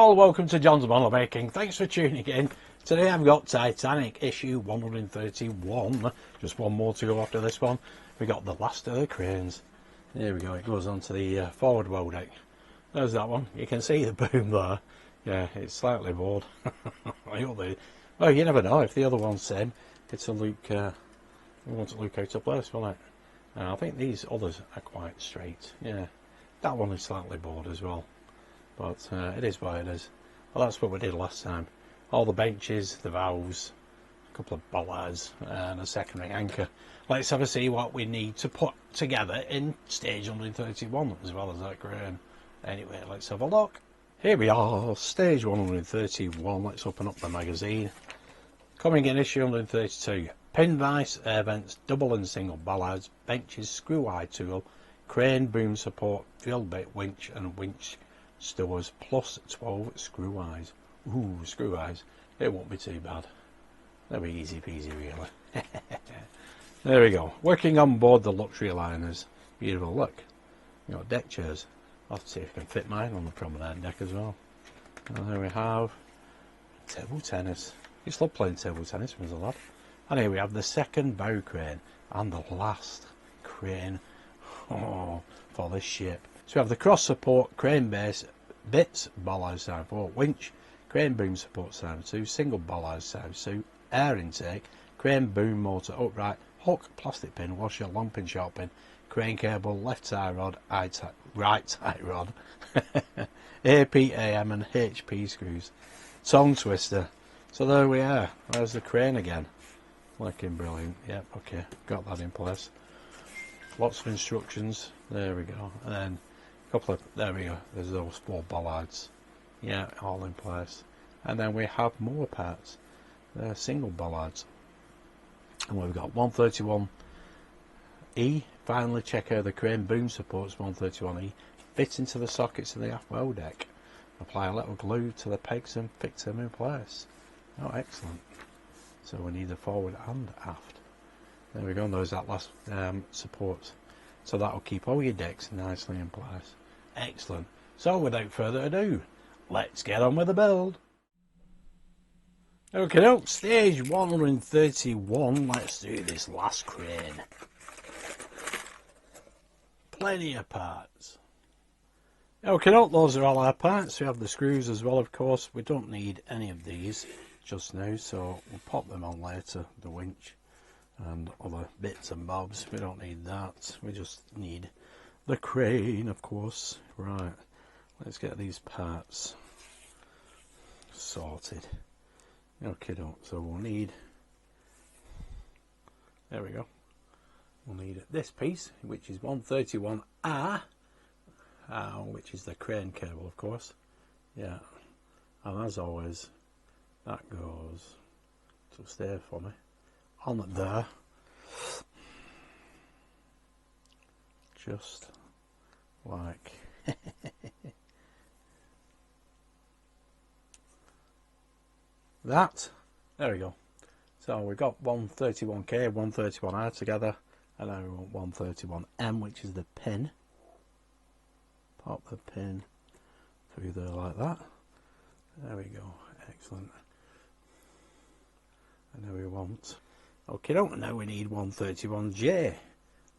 all, welcome to John's Model Making. Thanks for tuning in. Today I've got Titanic issue 131. Just one more to go after this one. We got the last of the cranes. There we go, it goes on to the forward well deck. There's that one. You can see the boom there. Yeah, it's slightly bored. Well, you never know, if the other one's same, it'll look, we want to look out of place, won't it? I think these others are quite straight. Yeah, that one is slightly bored as well. But it is what it is. Well, that's what we did last time. All the benches, the valves, a couple of bollards and a secondary anchor. Let's have a see what we need to put together in stage 131 as well as that crane. Anyway, let's have a look. Here we are, stage 131. Let's open up the magazine. Coming in issue 132. Pin vise, air vents, double and single bollards, benches, screw eye tool, crane, boom support, fuel bit, winch and winch stores plus 12 screw eyes. Ooh, screw eyes. It won't be too bad. They'll be easy peasy really. There we go. Working on board the luxury liners. Beautiful, look. You got deck chairs. I'll have to see if I can fit mine on the promenade deck as well. And there we have table tennis. I used to love playing table tennis when I was a lad. And here we have the second bow crane and the last crane for this ship. So we have the cross support, crane base, bits, bollard side 4, winch, crane boom support side 2, single bollard side 2, air intake, crane boom motor upright, hook, plastic pin, washer, long pin, short pin, crane cable, left tie rod, right tie rod, AP, AM and HP screws, tongue twister. So there we are. There's the crane again. Looking brilliant. Yep, okay, got that in place. Lots of instructions. There we go. And then a couple of, there we go, there's those 4 bollards. Yeah, all in place. And then we have more parts. They're single bollards. And we've got 131E. Finally check how the crane boom supports 131E. Fit into the sockets of the aft well deck. Apply a little glue to the pegs and fix them in place. Oh, excellent. So we need the forward and aft. There we go, and there's that last support. So that'll keep all your decks nicely in place. Excellent. So without further ado, let's get on with the build. Okay, stage 131. Let's do this last crane. Plenty of parts. Okay, those are all our parts. We have the screws as well, of course. We don't need any of these just now, so we'll pop them on later. The winch and other bits and bobs, we don't need that. We just need the crane, of course. Right, let's get these parts sorted. Okay, so we'll need, there we go, we'll need this piece, which is 131R, which is the crane cable, of course. Yeah, and as always, that goes to stay for me on there, just like that. There we go. So we've got 131K, 131R together, and now we want 131M, which is the pin. Pop the pin through there like that. There we go. Excellent. And now we want, okay, now we need 131J.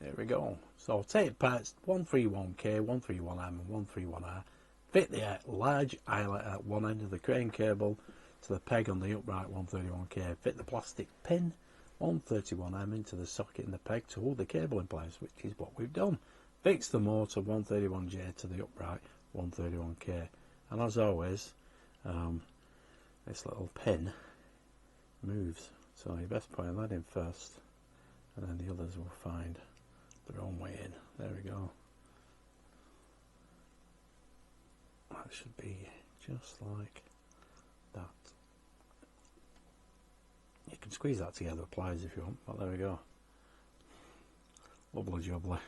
There we go. So take parts 131K, 131M and 131R. Fit the large eyelet at one end of the crane cable to the peg on the upright 131K. Fit the plastic pin 131M into the socket in the peg to hold the cable in place, which is what we've done. Fix the motor 131J to the upright 131K. And as always, this little pin moves, so you best put that in first, and then the others will find their own way in. There we go. That should be just like that. You can squeeze that together with pliers if you want, but there we go. Lovely jubbly.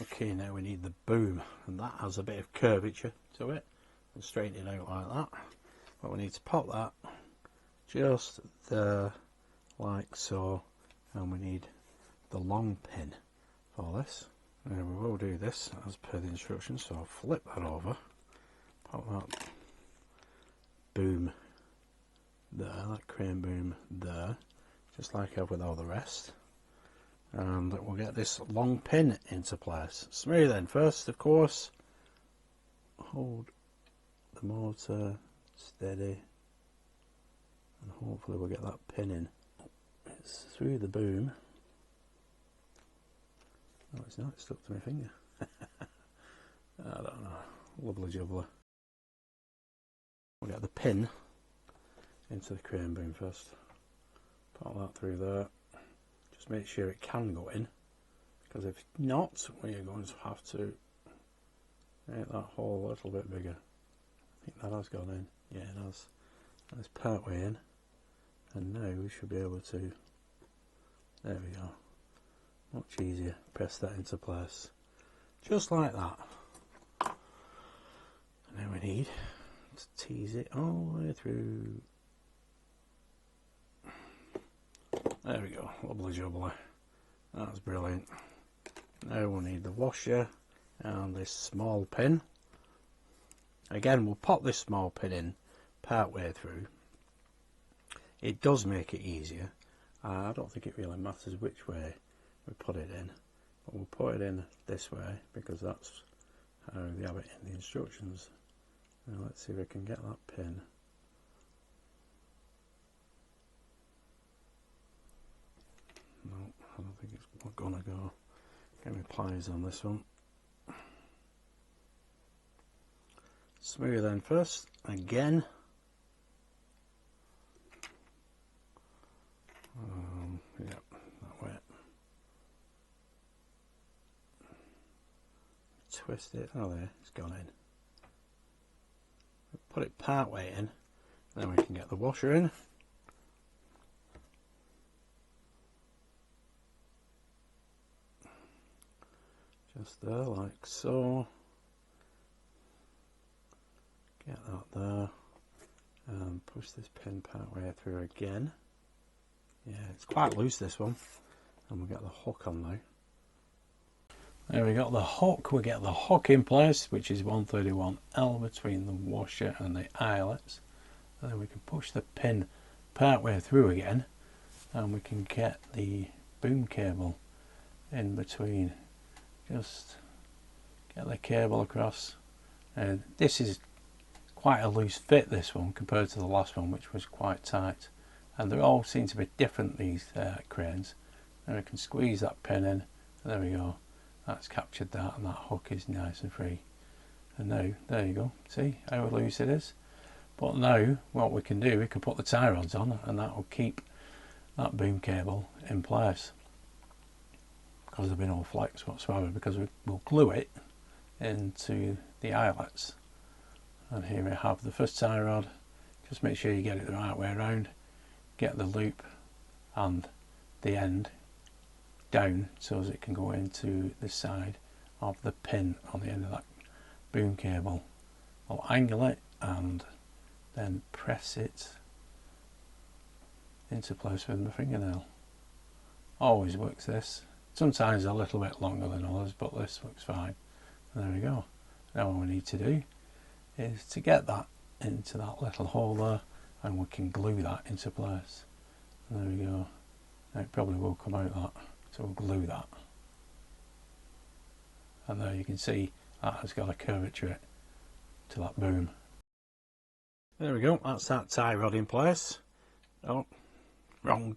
Okay, now we need the boom, and that has a bit of curvature to it, and straighten it out like that. But we need to pop that just there, like so, and we need the long pin for this. Now we will do this as per the instructions, so I'll flip that over, pop that boom there, that crane boom there, just like I have with all the rest. And we'll get this long pin into place. Smooth then first, of course. Hold the motor steady, and hopefully we'll get that pin in. It's through the boom. Oh, it's not, it's stuck to my finger. I don't know, lovely jubbly. We'll get the pin into the crane boom first. Put that through there. Just make sure it can go in, because if not, we're going to have to make that hole a little bit bigger. I think that has gone in. Yeah, it has. That's part way in, and now we should be able to, there we go, much easier, press that into place, just like that. And now we need to tease it all the way through. There we go, lovely jubbly. That's brilliant. Now we'll need the washer and this small pin. Again, we'll pop this small pin in part way through. It does make it easier. I don't think it really matters which way we put it in, but we'll put it in this way because that's how they have it in the instructions. Now let's see if we can get that pin. No, I don't think it's gonna go. Get my pliers on this one. Smooth end first, again. Yep, that way. Twist it. Oh, there, it's gone in. Put it part way in, then we can get the washer in. Just there, like so. Get that there, and push this pin part way through again. Yeah, it's quite loose, this one, and we'll get the hook on now. There we got the hook. We get the hook in place, which is 131L between the washer and the eyelets, and then we can push the pin part way through again, and we can get the boom cable in between. Just get the cable across, and this is quite a loose fit, this one, compared to the last one, which was quite tight. And they all seem to be different, these cranes. And we can squeeze that pin in, and there we go. That's captured that, and that hook is nice and free. And now, there you go. See how loose it is? But now, what we can do, we can put the tie rods on, and that will keep that boom cable in place, because there'll be no flex whatsoever, because we'll glue it into the eyelets. And here we have the first tie rod. Just make sure you get it the right way around. Get the loop and the end down so as it can go into the side of the pin on the end of that boom cable. I'll angle it and then press it into place with my fingernail. Always works this. Sometimes a little bit longer than others, but this works fine. And there we go. Now what we need to do is to get that into that little hole there, and we can glue that into place. And there we go. Now it probably will come out that, so we'll glue that. And there you can see that has got a curvature to that boom. There we go, that's that tie rod in place. Oh, wrong.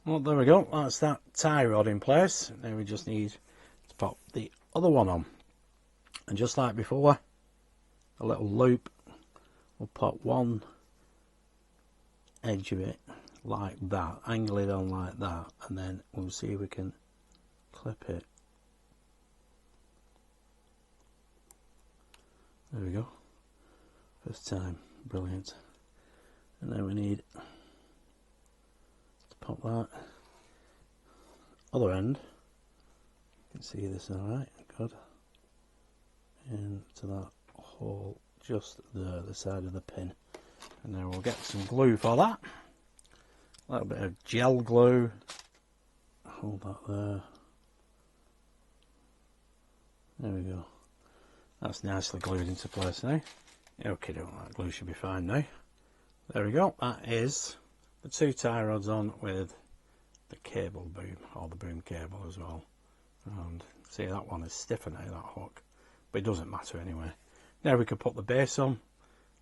Well, there we go, that's that tie rod in place. Now we just need to pop the other one on. And just like before, a little loop, we'll pop one edge of it like that, angle it on like that, and then we'll see if we can clip it. There we go, first time, brilliant. And then we need to pop that other end, you can see this alright, good, into that hole just there, the side of the pin. And then we'll get some glue for that, a little bit of gel glue, hold that there, there we go, that's nicely glued into place now. Okay, that glue should be fine now. There we go. That is the 2 tie rods on with the cable boom, or the boom cable as well. And see, that one is stiffer now, that hook, but it doesn't matter anyway. Now we can put the base on.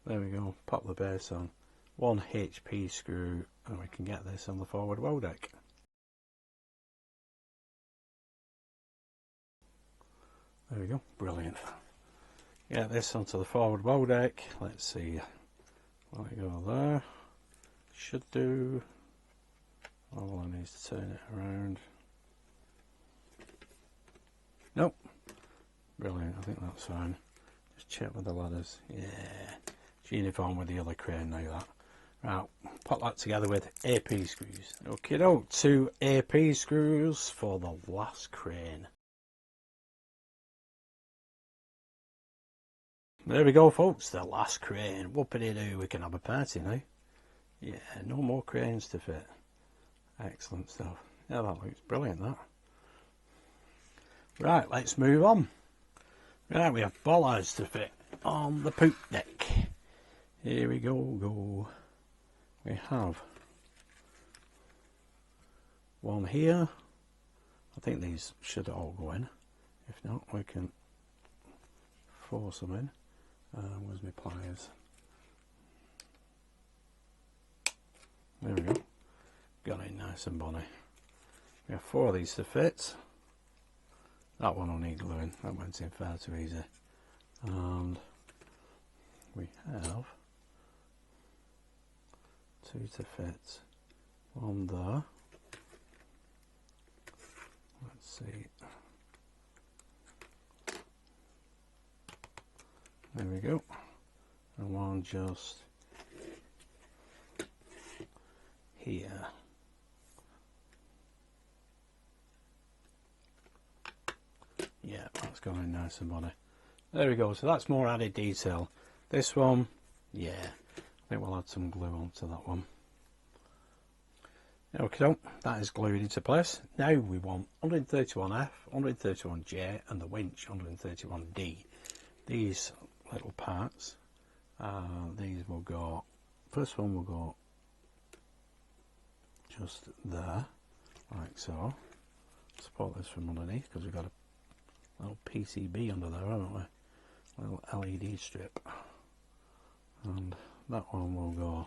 There we go, pop the base on. 1 HP screw, and we can get this on the forward well deck. There we go, brilliant. Get this onto the forward well deck. Let's see, let it go there. Should do. All I need to turn it around. Nope. Brilliant, I think that's fine. Just check with the ladders. Yeah, it's uniform with the other crane now, that. Right, put that together with AP screws. Okay, 2 AP screws for the last crane. There we go, folks, the last crane. Whoopity-doo, we can have a party now. Yeah, no more cranes to fit. Excellent stuff. Yeah, that looks brilliant, that. Right, let's move on. Right, we have bollards to fit on the poop deck. Here we go. We have one here. I think these should all go in. If not, we can force them in. Where's my pliers? There we go. Got it nice and bonny. We have 4 of these to fit. That one will need gluing. That went in far too easy. And we have 2 to fit. 1 there. Let's see. There we go. And 1 just here. Yeah, that's going nice and bonny. There we go, so that's more added detail. This one, yeah, I think we'll add some glue onto that one. Okay, that is glued into place. Now we want 131F, 131J and the winch 131D. These little parts, these will go, first one will go just there, like so. Support this from underneath because we've got a little PCB under there, haven't we? A little LED strip. And that one will go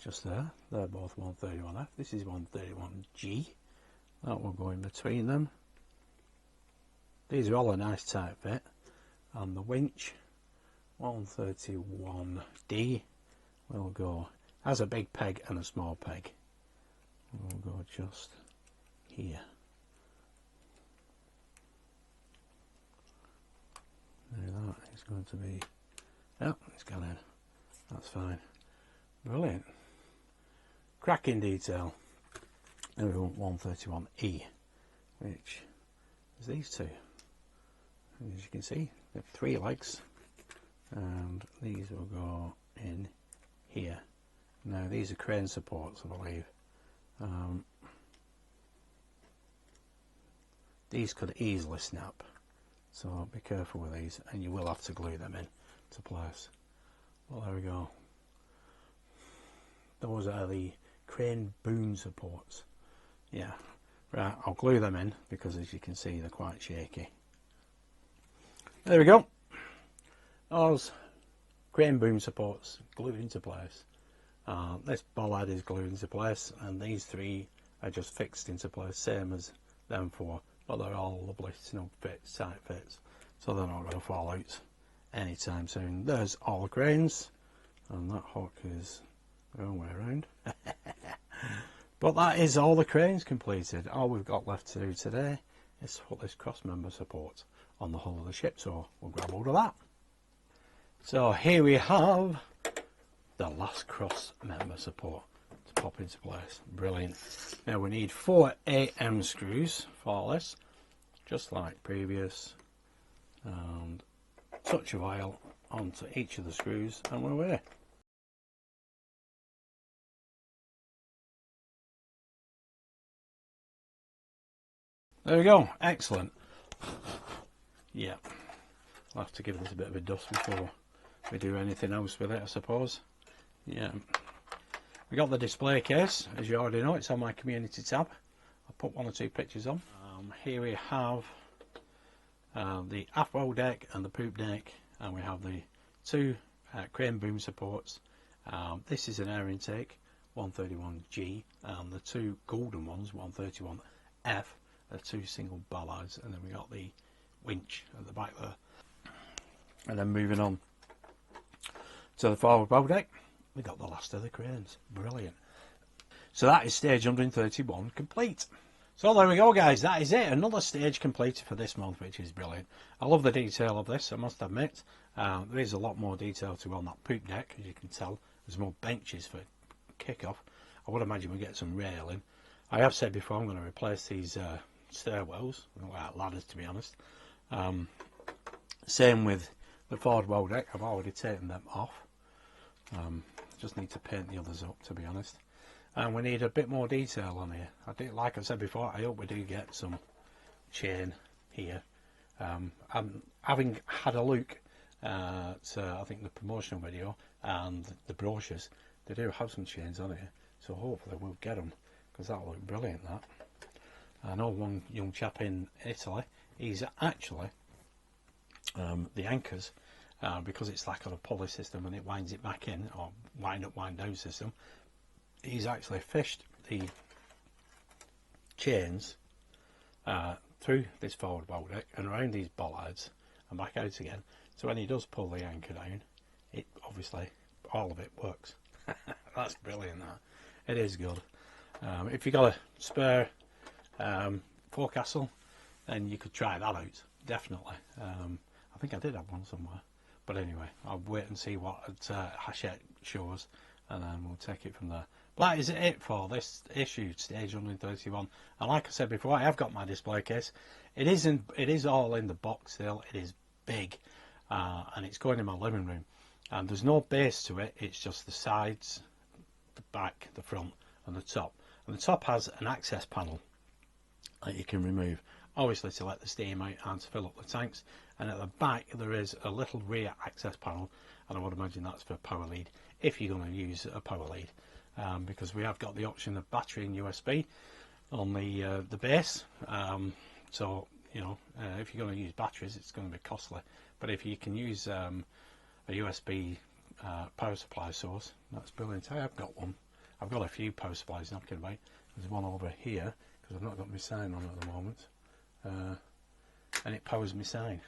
just there. They're both 131F. This is 131G. That will go in between them. These are all a nice tight fit. And the winch 131D will go, has a big peg and a small peg. We'll go just here. Now that is going to be, oh, it's gone in. That's fine. Brilliant. Cracking detail. Then we want 131E, which is these two. And as you can see, they have 3 legs. And these will go in here. Now these are crane supports, I believe. These could easily snap, so be careful with these, and you will have to glue them in to place. Well, there we go. Those are the crane boom supports. Yeah, right, I'll glue them in because as you can see they're quite shaky. There we go. Those crane boom supports glued into place. This bollard is glued into place, and these 3 are just fixed into place, same as them 4, but they're all lovely snug fits, tight fits, so they're not going to fall out anytime soon. There's all the cranes, and that hook is the wrong way around. But that is all the cranes completed. All we've got left to do today is put this cross member support on the hull of the ship, so we'll grab hold of that. So here we have the last cross member support to pop into place. Brilliant. Now we need 4 AM screws for this, just like previous, and touch of oil onto each of the screws and we're away. There we go, excellent. Yeah, I'll have to give this a bit of a dust before we do anything else with it, I suppose. Yeah, we got the display case, as you already know, it's on my community tab. I'll put 1 or 2 pictures on. Here we have the aft-bow deck and the poop deck, and we have the 2 crane boom supports. This is an air intake 131G, and the 2 golden ones 131F are 2 single bollards, and then we got the winch at the back there. And then moving on to the forward bow deck, we got the last of the cranes. Brilliant. So that is stage 131 complete. So there we go, guys, that is it, another stage completed for this month, which is brilliant. I love the detail of this, I must admit. There is a lot more detail to on that poop deck, as you can tell. There's more benches for kick-off. I would imagine we get some railing. I have said before I'm going to replace these stairwells, like ladders to be honest. Same with the forward bow deck, I've already taken them off. Just need to paint the others up, to be honest. And we need a bit more detail on here. Like I said before, I hope we do get some chain here. Having had a look at I think the promotional video and the brochures, they do have some chains on here, so hopefully we'll get them, because that'll look brilliant. That, I know one young chap in Italy, he's actually the anchors, because it's like on a pulley system and it winds it back in, or wind up wind down system. He's actually fished the chains through this forward bow deck and around these bollards and back out again. So when he does pull the anchor down, it obviously all of it works. That's brilliant. That it is good. If you got a spare forecastle, then you could try that out. Definitely. I think I did have one somewhere, but anyway, I'll wait and see what Hachette shows, and then we'll take it from there. That is it for this issue, stage 131. And like I said before, I have got my display case. It is all in the box still. It is big, and it's going in my living room. And there's no base to it. It's just the sides, the back, the front, and the top. And the top has an access panel that you can remove, obviously to let the steam out and to fill up the tanks. And at the back there is a little rear access panel, and I would imagine that's for power lead, if you're going to use a power lead. Because we have got the option of battery and USB on the base, so you know, if you're going to use batteries, it's going to be costly. But if you can use a USB power supply source, that's brilliant. I have got one. I've got a few power supplies knocking about. There's one over here because I've not got my sign on at the moment, and it powers my sign,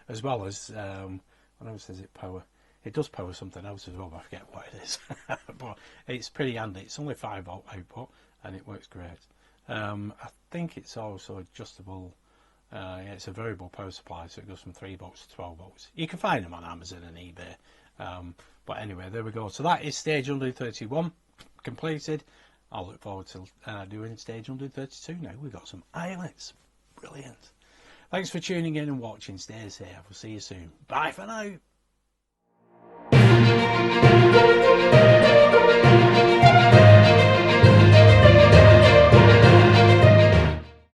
as well as what else does it power? It does power something else as well, but I forget what it is. But it's pretty handy. It's only 5-volt output and it works great. I think it's also adjustable. Yeah, it's a variable power supply, so it goes from 3 volts to 12 volts. You can find them on Amazon and eBay. But anyway, there we go. So that is stage 131 completed. I'll look forward to doing stage 132 now. We've got some eyelets. Brilliant. Thanks for tuning in and watching. Stay safe. We'll see you soon. Bye for now.